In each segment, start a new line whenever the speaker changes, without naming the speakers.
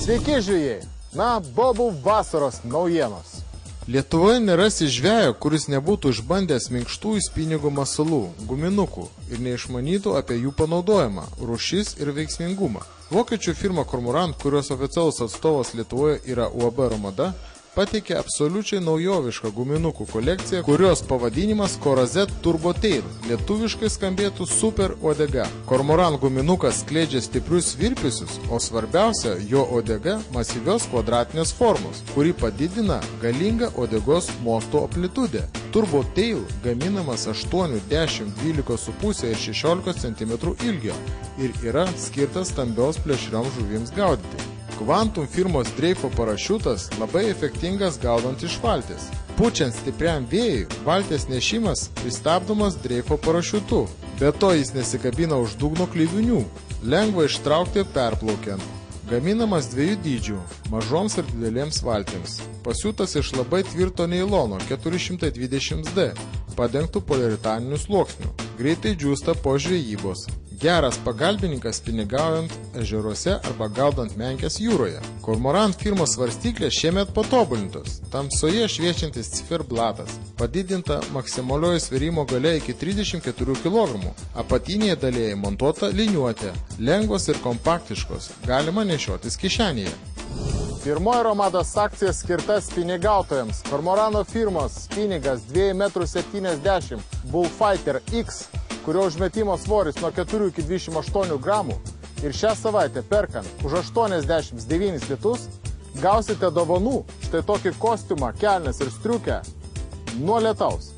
Sveiki žvejai! Na, bobų vasaros naujienos.
Lietuvoje nerasi žvejo, kuris nebūtų išbandęs minkštųjų spiningų masalų, guminukų ir neišmanytų apie jų panaudojimą, rūšis ir veiksmingumą. Vokiečių firma Cormorant, kurios oficialus atstovas Lietuvoje yra UAB Romada, pateikė absoliučiai naujovišką guminukų kolekciją, kurios pavadinimas Corazet Turbo Tail, lietuviškai skambėtų super uodega. Cormorant guminukas skleidžia stiprius virpesius, o svarbiausia, jo uodega masyvios kvadratinės formos, kuri padidina galingą uodegos mosto amplitudę. Turbo Tail gaminamas 8, 10, 12,5 ir 16 cm ilgio ir yra skirtas stambios plėšrioms žuvims gaudyti. Quantum firmos dreifo parašiutas labai efektingas gaudant iš valties. Pučiant stipriam vėjui, valties nešimas pristabdomas dreifo parašiutu. Be to jis nesikabina už dugno klyvinių, lengva ištraukti perplaukiant. Gaminamas dviejų dydžių – mažoms ir didelėms valtims. Pasiūtas iš labai tvirto neilono 420D, padengtų poliuretaninių sluoksnių. Greitai džiūsta po žvejybos. Geras pagalbininkas pinigaujant ežeruose arba gaudant menkes jūroje. Cormorant firmos svarstyklės šiemet patobulintos. Tamsoje šviečiantis ciferblatas. Padidinta maksimalioji svėrimo galia iki 34 kg. Apatinėje dalyje montuota liniuotė. Lengvos ir kompaktiškos. Galima nešiotis kišenėje.
Pirmoji Romados akcija skirta spinigautojams. Cormorano firmos spinigas 2,70 m Bullfighter X, kurio užmetimo svoris nuo 4 iki 28 gramų. Ir šią savaitę perkant už 89 litus gausite dovanų štai tokį kostiumą, kelnes ir striukę nuo lietaus.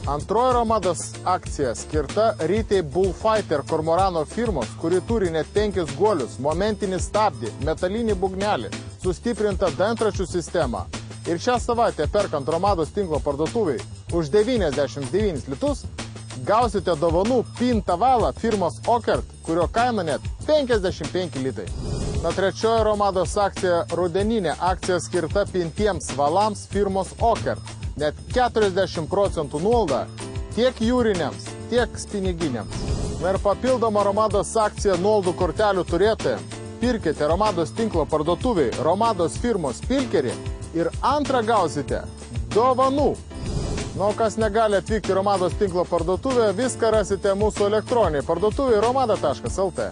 Antroji Romados akcija skirta Rytei Bullfighter Cormorano firmos, kuri turi net 5 guolius, momentinį stabdį, metalinį būgnelį, sustiprintą dantračių sistemą. Ir šią savaitę perkant Romados tinklo parduotuviai už 99 litus gausite dovanų pintą valą firmos Okert, kurio kaina net 55 litai. Na, trečioji Romados akcija rudeninė akcija skirta pintiems valams firmos Okert. Net 40% nuolaidą tiek jūriniams, tiek spiniginiams. Na ir papildoma Romados akcija nuolaidų kortelių turėtojams. Pirkite Romados tinklo parduotuviai Romados firmos pilkerį ir antrą gausite dovanų. Na, kas negali atvykti Romados tinklo parduotuvę, viską rasite mūsų elektroninėje parduotuvėje romada.lt.